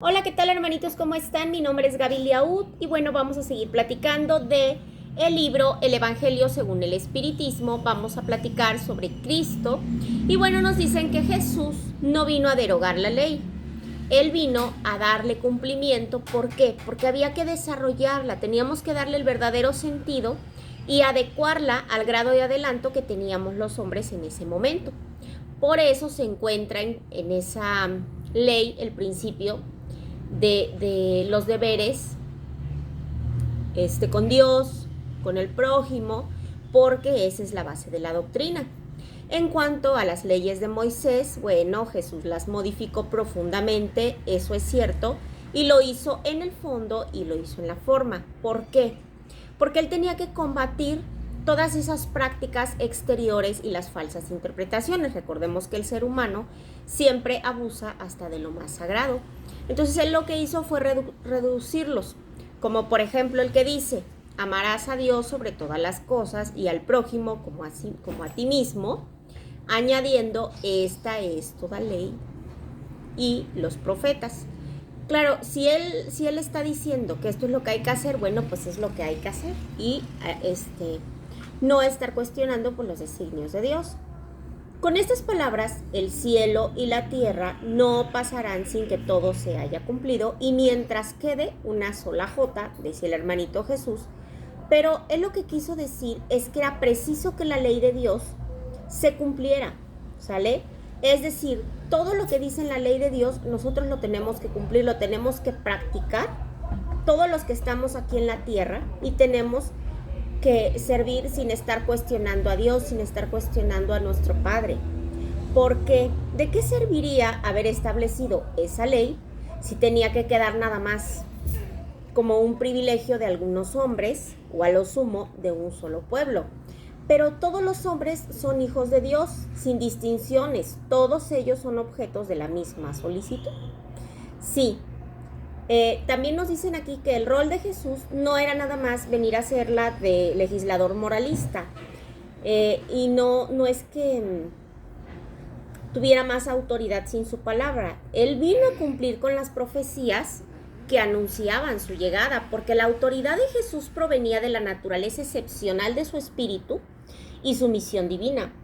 Hola, ¿qué tal hermanitos? ¿Cómo están? Mi nombre es Gaby Liaud y bueno, vamos a seguir platicando de el libro El Evangelio según el Espiritismo. Vamos a platicar sobre Cristo y bueno, nos dicen que Jesús no vino a derogar la ley. Él vino a darle cumplimiento. ¿Por qué? Porque había que desarrollarla, teníamos que darle el verdadero sentido y adecuarla al grado de adelanto que teníamos los hombres en ese momento. Por eso se encuentra en esa ley el principio de los deberes con Dios, con el prójimo, porque esa es la base de la doctrina. En cuanto a las leyes de Moisés, bueno, Jesús las modificó profundamente, eso es cierto, y lo hizo en el fondo y lo hizo en la forma. ¿Por qué? Porque él tenía que combatir todas esas prácticas exteriores y las falsas interpretaciones. Recordemos que el ser humano siempre abusa hasta de lo más sagrado. Entonces él lo que hizo fue reducirlos, como por ejemplo el que dice, amarás a Dios sobre todas las cosas y al prójimo como a ti mismo, añadiendo, esta es toda ley y los profetas. Claro, si él está diciendo que esto es lo que hay que hacer, bueno, pues es lo que hay que hacer y no estar cuestionando por los designios de Dios. Con estas palabras, el cielo y la tierra no pasarán sin que todo se haya cumplido y mientras quede una sola jota, decía el hermanito Jesús, pero él lo que quiso decir es que era preciso que la ley de Dios se cumpliera, ¿sale? Es decir, todo lo que dice en la ley de Dios nosotros lo tenemos que cumplir, lo tenemos que practicar, todos los que estamos aquí en la tierra, y tenemos que servir sin estar cuestionando a Dios, sin estar cuestionando a nuestro Padre. Porque ¿de qué serviría haber establecido esa ley si tenía que quedar nada más como un privilegio de algunos hombres o a lo sumo de un solo pueblo? Pero todos los hombres son hijos de Dios, sin distinciones, todos ellos son objetos de la misma solicitud. Sí. También nos dicen aquí que el rol de Jesús no era nada más venir a ser la de legislador moralista, y no es que tuviera más autoridad sin su palabra. Él vino a cumplir con las profecías que anunciaban su llegada, porque la autoridad de Jesús provenía de la naturaleza excepcional de su espíritu y su misión divina.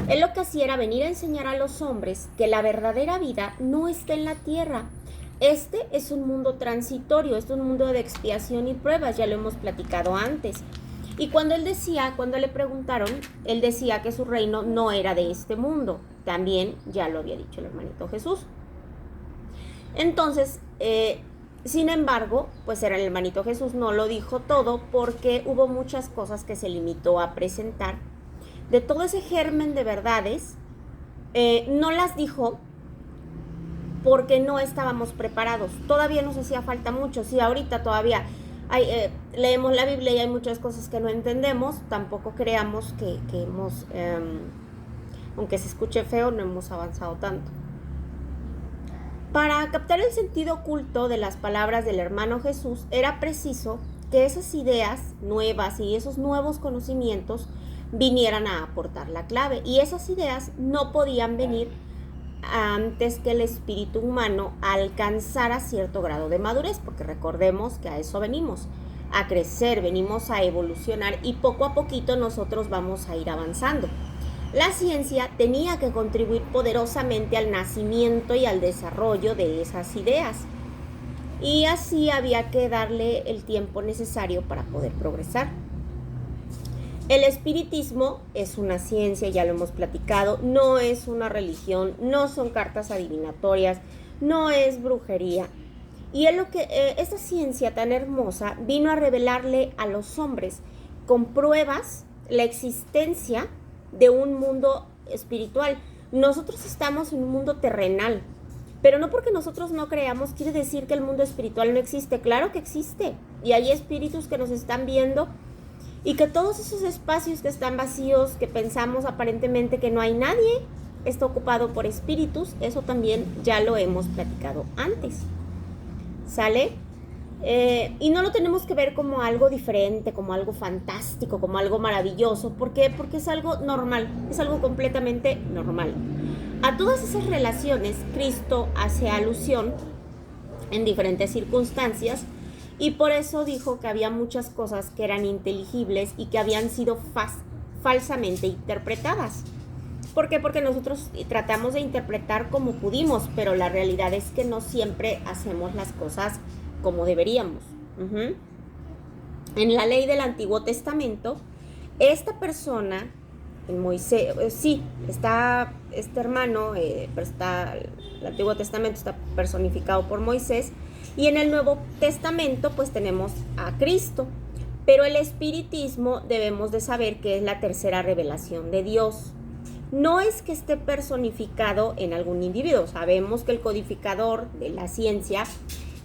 Él lo que hacía era venir a enseñar a los hombres que la verdadera vida no está en la tierra. Este es un mundo transitorio, es un mundo de expiación y pruebas, ya lo hemos platicado antes. Y cuando le preguntaron, él decía que su reino no era de este mundo. También ya lo había dicho el hermanito Jesús. Entonces, sin embargo, pues el hermanito Jesús no lo dijo todo porque hubo muchas cosas que se limitó a presentar. De todo ese germen de verdades, no las dijo porque no estábamos preparados. Todavía nos hacía falta mucho. Sí, ahorita todavía leemos la Biblia y hay muchas cosas que no entendemos. Tampoco creamos que hemos, aunque se escuche feo, no hemos avanzado tanto. Para captar el sentido oculto de las palabras del hermano Jesús, era preciso que esas ideas nuevas y esos nuevos conocimientos vinieran a aportar la clave. Y esas ideas no podían venir antes que el espíritu humano alcanzara cierto grado de madurez, porque recordemos que a eso venimos, a crecer, venimos a evolucionar y poco a poquito nosotros vamos a ir avanzando. La ciencia tenía que contribuir poderosamente al nacimiento y al desarrollo de esas ideas, y así había que darle el tiempo necesario para poder progresar. El espiritismo es una ciencia, ya lo hemos platicado, no es una religión, no son cartas adivinatorias, no es brujería. Y es lo que esta ciencia tan hermosa vino a revelarle a los hombres con pruebas la existencia de un mundo espiritual. Nosotros estamos en un mundo terrenal, pero no porque nosotros no creamos quiere decir que el mundo espiritual no existe. Claro que existe, y hay espíritus que nos están viendo, y que todos esos espacios que están vacíos, que pensamos aparentemente que no hay nadie, está ocupado por espíritus. Eso también ya lo hemos platicado antes, ¿sale? Y no lo tenemos que ver como algo diferente, como algo fantástico, como algo maravilloso. ¿Por qué? Porque es algo normal, es algo completamente normal. A todas esas relaciones Cristo hace alusión en diferentes circunstancias, y por eso dijo que había muchas cosas que eran inteligibles y que habían sido falsamente interpretadas. ¿Por qué? Porque nosotros tratamos de interpretar como pudimos, pero la realidad es que no siempre hacemos las cosas como deberíamos. En la ley del Antiguo Testamento, esta persona, en Moisés, sí, está este hermano, pero el Antiguo Testamento está personificado por Moisés, y en el Nuevo Testamento pues tenemos a Cristo. Pero el espiritismo debemos de saber que es la tercera revelación de Dios. No es que esté personificado en algún individuo. Sabemos que el codificador de la ciencia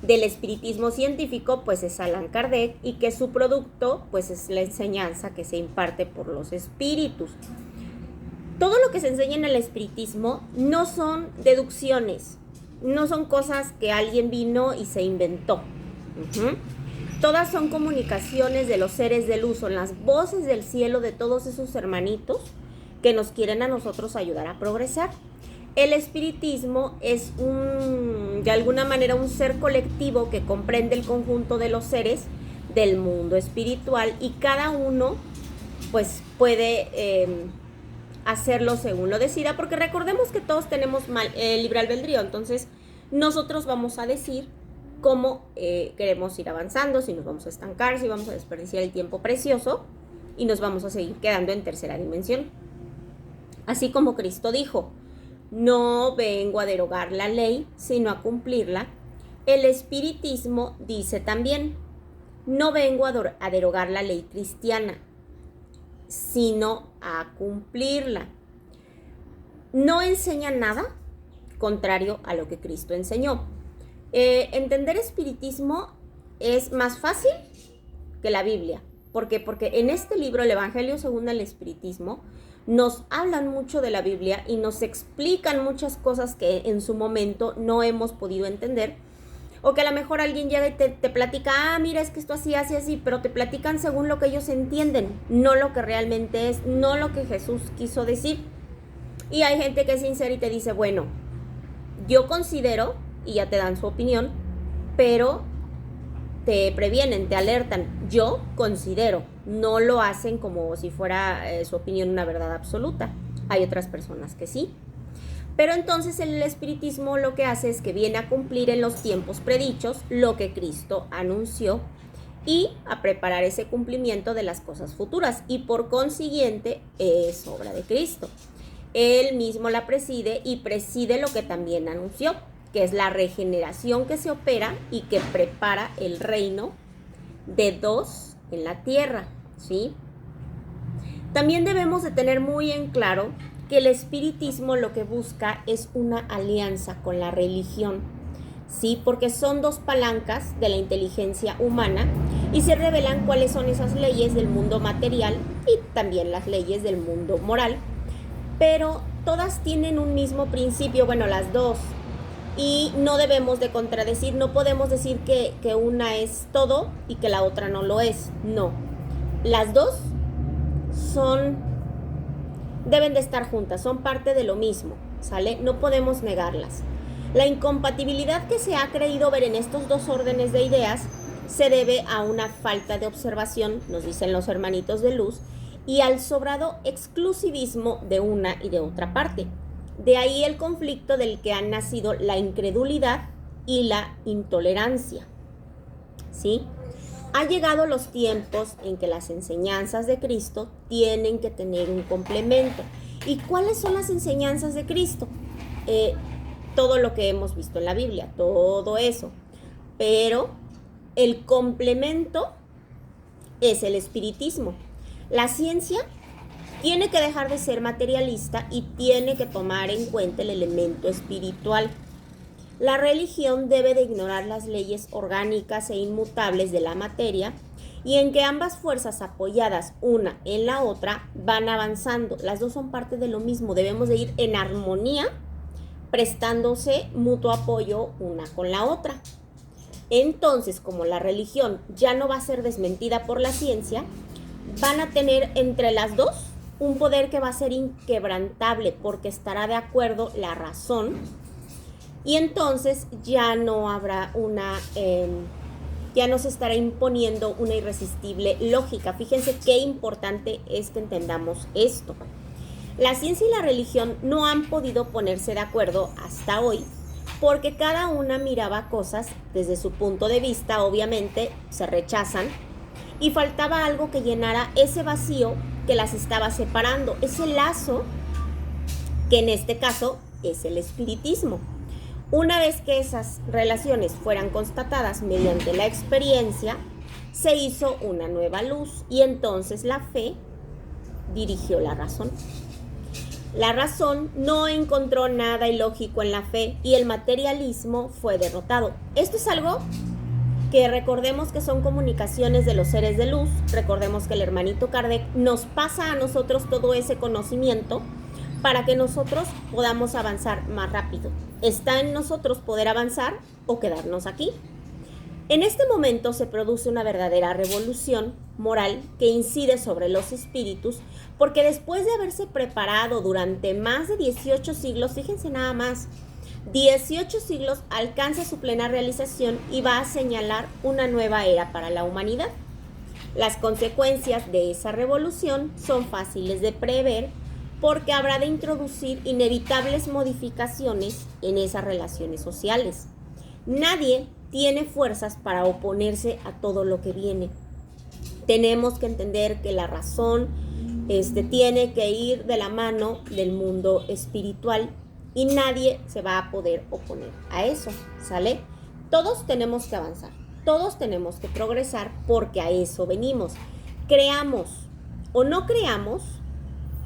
del espiritismo científico pues es Allan Kardec, y que su producto pues es la enseñanza que se imparte por los espíritus. Todo lo que se enseña en el espiritismo no son deducciones, no son cosas que alguien vino y se inventó. Todas son comunicaciones de los seres de luz, son las voces del cielo de todos esos hermanitos que nos quieren a nosotros ayudar a progresar. El espiritismo es de alguna manera un ser colectivo que comprende el conjunto de los seres del mundo espiritual, y cada uno pues puede hacerlo según lo decida, porque recordemos que todos tenemos libre albedrío. Entonces nosotros vamos a decir cómo queremos ir avanzando, si nos vamos a estancar, si vamos a desperdiciar el tiempo precioso y nos vamos a seguir quedando en tercera dimensión. Así como Cristo dijo: no vengo a derogar la ley, sino a cumplirla. El espiritismo dice también: no vengo a derogar la ley cristiana, sino a cumplirla. No enseña nada contrario a lo que Cristo enseñó. Entender espiritismo es más fácil que la Biblia. ¿Por qué? Porque en este libro, el Evangelio según el Espiritismo, nos hablan mucho de la Biblia y nos explican muchas cosas que en su momento no hemos podido entender, o que a lo mejor alguien llega y te platica: mira, es que esto así, así, pero te platican según lo que ellos entienden, no lo que realmente es, no lo que Jesús quiso decir. Y hay gente que es sincera y te dice: bueno, yo considero, y ya te dan su opinión, pero te previenen, te alertan: yo considero. No lo hacen como si fuera su opinión una verdad absoluta. Hay otras personas que sí. Pero entonces el espiritismo lo que hace es que viene a cumplir en los tiempos predichos lo que Cristo anunció, y a preparar ese cumplimiento de las cosas futuras, y por consiguiente es obra de Cristo. Él mismo la preside, y preside lo que también anunció, que es la regeneración que se opera y que prepara el reino de Dios en la tierra, ¿sí? También debemos de tener muy en claro que el espiritismo lo que busca es una alianza con la religión, ¿sí? Porque son dos palancas de la inteligencia humana, y se revelan cuáles son esas leyes del mundo material y también las leyes del mundo moral, pero todas tienen un mismo principio, bueno, las dos, y no debemos de contradecir. No podemos decir que una es todo y que la otra no lo es. No, las dos deben de estar juntas, son parte de lo mismo, ¿sale? No podemos negarlas. La incompatibilidad que se ha creído ver en estos dos órdenes de ideas se debe a una falta de observación, nos dicen los hermanitos de luz, y al sobrado exclusivismo de una y de otra parte. De ahí el conflicto del que han nacido la incredulidad y la intolerancia, ¿sí? Ha llegado los tiempos en que las enseñanzas de Cristo tienen que tener un complemento. ¿Y cuáles son las enseñanzas de Cristo? Todo lo que hemos visto en la Biblia, todo eso. Pero el complemento es el espiritismo. La ciencia tiene que dejar de ser materialista y tiene que tomar en cuenta el elemento espiritual. La religión debe de ignorar las leyes orgánicas e inmutables de la materia, y en que ambas fuerzas apoyadas una en la otra van avanzando. Las dos son parte de lo mismo, debemos de ir en armonía, prestándose mutuo apoyo una con la otra. Entonces, como la religión ya no va a ser desmentida por la ciencia, van a tener entre las dos un poder que va a ser inquebrantable, porque estará de acuerdo la razón y entonces ya no habrá ya no se estará imponiendo una irresistible lógica. Fíjense qué importante es que entendamos esto. La ciencia y la religión no han podido ponerse de acuerdo hasta hoy porque cada una miraba cosas desde su punto de vista, obviamente se rechazan, y faltaba algo que llenara ese vacío que las estaba separando, ese lazo que en este caso es el espiritismo. Una vez que esas relaciones fueran constatadas mediante la experiencia, se hizo una nueva luz y entonces la fe dirigió la razón. La razón no encontró nada ilógico en la fe y el materialismo fue derrotado. Esto es algo que recordemos que son comunicaciones de los seres de luz. Recordemos que el hermanito Kardec nos pasa a nosotros todo ese conocimiento para que nosotros podamos avanzar más rápido. Está en nosotros poder avanzar o quedarnos aquí. En este momento se produce una verdadera revolución moral que incide sobre los espíritus, porque después de haberse preparado durante más de 18 siglos, fíjense nada más, 18 siglos alcanza su plena realización y va a señalar una nueva era para la humanidad. Las consecuencias de esa revolución son fáciles de prever porque habrá de introducir inevitables modificaciones en esas relaciones sociales. Nadie tiene fuerzas para oponerse a todo lo que viene. Tenemos que entender que la razón tiene que ir de la mano del mundo espiritual y nadie se va a poder oponer a eso, ¿sale? Todos tenemos que avanzar, todos tenemos que progresar porque a eso venimos. Creamos o no creamos,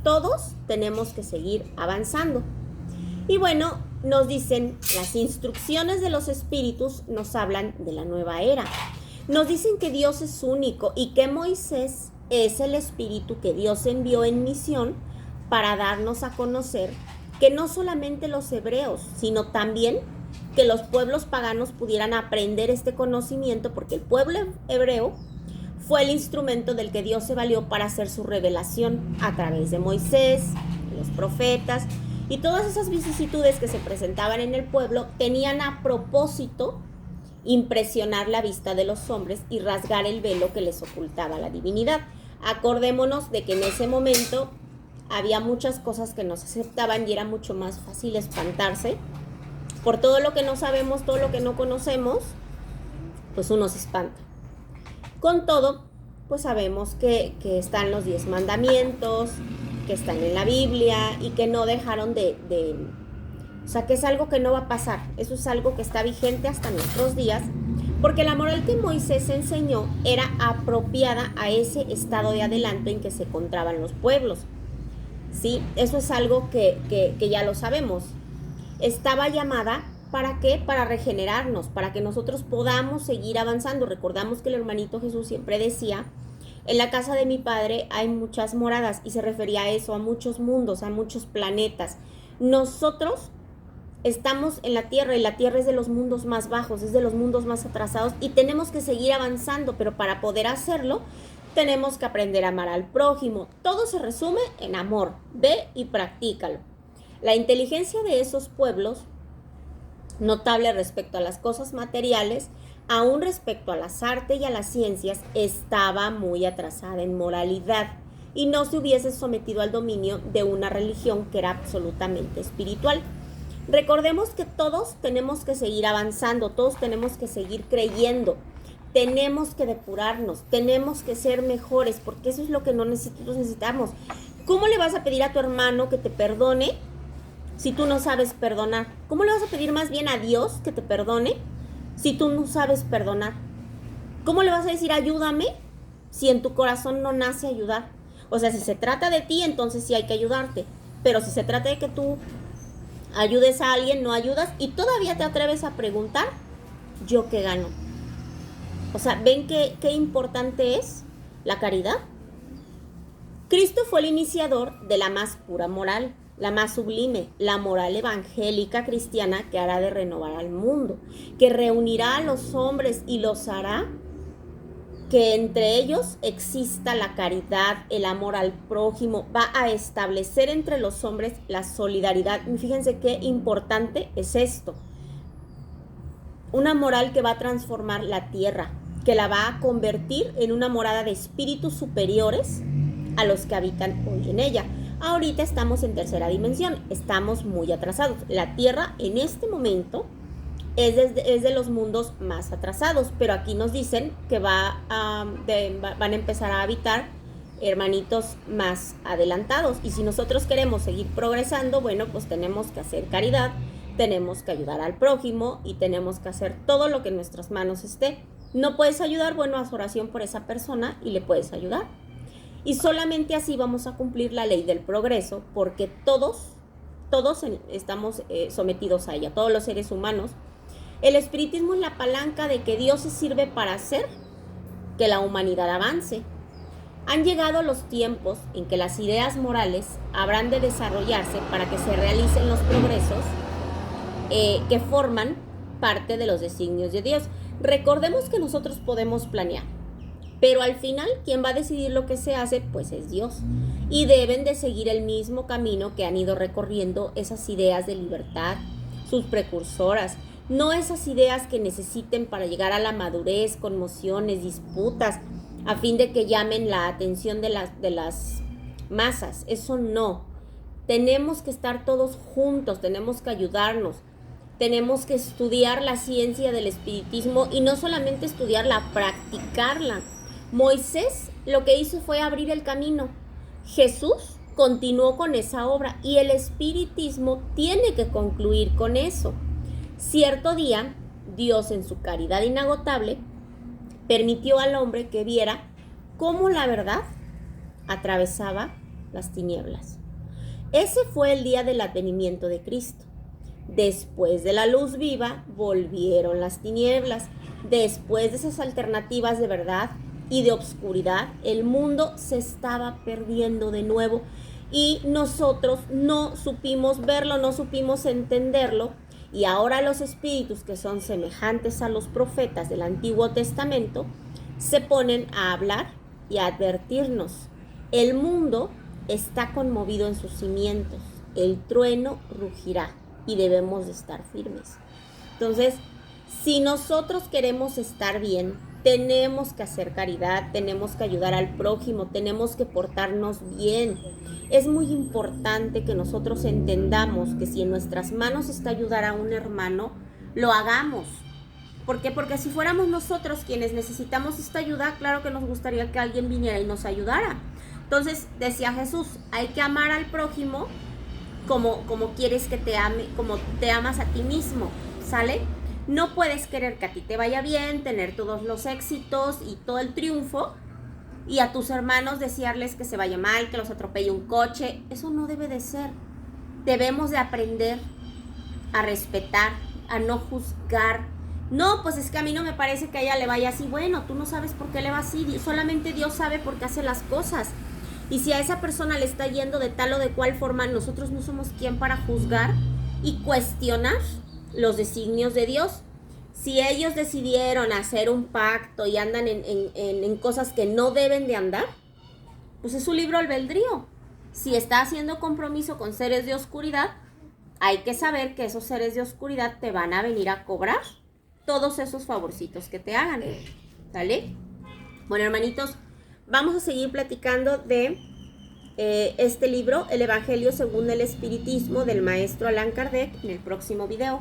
todos tenemos que seguir avanzando. Y bueno, nos dicen, las instrucciones de los espíritus nos hablan de la nueva era. Nos dicen que Dios es único y que Moisés es el espíritu que Dios envió en misión para darnos a conocer que no solamente los hebreos, sino también que los pueblos paganos pudieran aprender este conocimiento, porque el pueblo hebreo fue el instrumento del que Dios se valió para hacer su revelación a través de Moisés, los profetas, y todas esas vicisitudes que se presentaban en el pueblo tenían a propósito impresionar la vista de los hombres y rasgar el velo que les ocultaba la divinidad. Acordémonos de que en ese momento había muchas cosas que no se aceptaban y era mucho más fácil espantarse por todo lo que no sabemos, todo lo que no conocemos, pues uno se espanta. Con todo, pues sabemos que están los 10 mandamientos, que están en la Biblia y que no dejaron o sea, que es algo que no va a pasar. Eso es algo que está vigente hasta nuestros días, porque la moral que Moisés enseñó era apropiada a ese estado de adelanto en que se encontraban los pueblos. ¿Sí? Eso es algo que ya lo sabemos. Estaba llamada, ¿para qué? Para regenerarnos, para que nosotros podamos seguir avanzando. Recordamos que el hermanito Jesús siempre decía, en la casa de mi padre hay muchas moradas, y se refería a eso, a muchos mundos, a muchos planetas. Nosotros estamos en la Tierra y la Tierra es de los mundos más bajos, es de los mundos más atrasados y tenemos que seguir avanzando, pero para poder hacerlo tenemos que aprender a amar al prójimo. Todo se resume en amor. Ve y practícalo. La inteligencia de esos pueblos, notable respecto a las cosas materiales, aún respecto a las artes y a las ciencias, estaba muy atrasada en moralidad y no se hubiese sometido al dominio de una religión que era absolutamente espiritual. Recordemos que todos tenemos que seguir avanzando, todos tenemos que seguir creyendo, tenemos que depurarnos, tenemos que ser mejores, porque eso es lo que nosotros necesitamos. ¿Cómo le vas a pedir a tu hermano que te perdone si tú no sabes perdonar? ¿Cómo le vas a pedir más bien a Dios que te perdone si tú no sabes perdonar? ¿Cómo le vas a decir ayúdame si en tu corazón no nace ayudar? O sea, si se trata de ti, entonces sí hay que ayudarte, pero si se trata de que tú ayudes a alguien, no ayudas y todavía te atreves a preguntar, ¿yo qué gano? O sea, ¿ven qué importante es la caridad? Cristo fue el iniciador de la más pura moral, la más sublime, la moral evangélica cristiana que hará de renovar al mundo, que reunirá a los hombres y los hará que entre ellos exista la caridad, el amor al prójimo, va a establecer entre los hombres la solidaridad. Y fíjense qué importante es esto. una moral que va a transformar la tierra, que la va a convertir en una morada de espíritus superiores a los que habitan hoy en ella. Ahorita estamos en tercera dimensión, estamos muy atrasados. La tierra en este momento es de los mundos más atrasados, pero aquí nos dicen que van a empezar a habitar hermanitos más adelantados. Y si nosotros queremos seguir progresando, bueno, pues tenemos que hacer caridad, tenemos que ayudar al prójimo y tenemos que hacer todo lo que en nuestras manos esté. No puedes ayudar, bueno, haz oración por esa persona y le puedes ayudar. Y solamente así vamos a cumplir la ley del progreso, porque todos estamos sometidos a ella, todos los seres humanos. El espiritismo es la palanca de que Dios se sirve para hacer que la humanidad avance. Han llegado los tiempos en que las ideas morales habrán de desarrollarse para que se realicen los progresos que forman parte de los designios de Dios. Recordemos que nosotros podemos planear, pero al final quien va a decidir lo que se hace, pues es Dios. Y deben de seguir el mismo camino que han ido recorriendo esas ideas de libertad, sus precursoras, no esas ideas que necesiten para llegar a la madurez, conmociones, disputas, a fin de que llamen la atención de las masas. Eso no. Tenemos que estar todos juntos, tenemos que ayudarnos, tenemos que estudiar la ciencia del espiritismo y no solamente estudiarla, practicarla. Moisés lo que hizo fue abrir el camino. Jesús continuó con esa obra y el espiritismo tiene que concluir con eso. Cierto día, Dios en su caridad inagotable permitió al hombre que viera cómo la verdad atravesaba las tinieblas. Ese fue el día del advenimiento de Cristo. Después de la luz viva, volvieron las tinieblas. Después de esas alternativas de verdad y de obscuridad, el mundo se estaba perdiendo de nuevo y nosotros no supimos verlo, no supimos entenderlo. Y ahora los espíritus que son semejantes a los profetas del Antiguo Testamento se ponen a hablar y a advertirnos. El mundo está conmovido en sus cimientos, el trueno rugirá y debemos de estar firmes. Entonces, si nosotros queremos estar bien, tenemos que hacer caridad, tenemos que ayudar al prójimo, tenemos que portarnos bien. Es muy importante que nosotros entendamos que si en nuestras manos está ayudar a un hermano, lo hagamos. ¿Por qué? Porque si fuéramos nosotros quienes necesitamos esta ayuda, claro que nos gustaría que alguien viniera y nos ayudara. Entonces, decía Jesús, hay que amar al prójimo como quieres que te ame, como te amas a ti mismo, ¿sale? No puedes querer que a ti te vaya bien, tener todos los éxitos y todo el triunfo, y a tus hermanos desearles que se vaya mal, que los atropelle un coche. Eso no debe de ser. Debemos de aprender a respetar, a no juzgar. No, pues es que a mí no me parece que a ella le vaya así. Bueno, tú no sabes por qué le va así, solamente Dios sabe por qué hace las cosas. Y si a esa persona le está yendo de tal o de cual forma, nosotros no somos quien para juzgar y cuestionar los designios de Dios. Si ellos decidieron hacer un pacto y andan en cosas que no deben de andar, pues es su libre albedrío. Si está haciendo compromiso con seres de oscuridad, hay que saber que esos seres de oscuridad te van a venir a cobrar todos esos favorcitos que te hagan, ¿sale? Bueno, hermanitos, vamos a seguir platicando de este libro, El Evangelio según el Espiritismo, del maestro Allan Kardec, en el próximo video.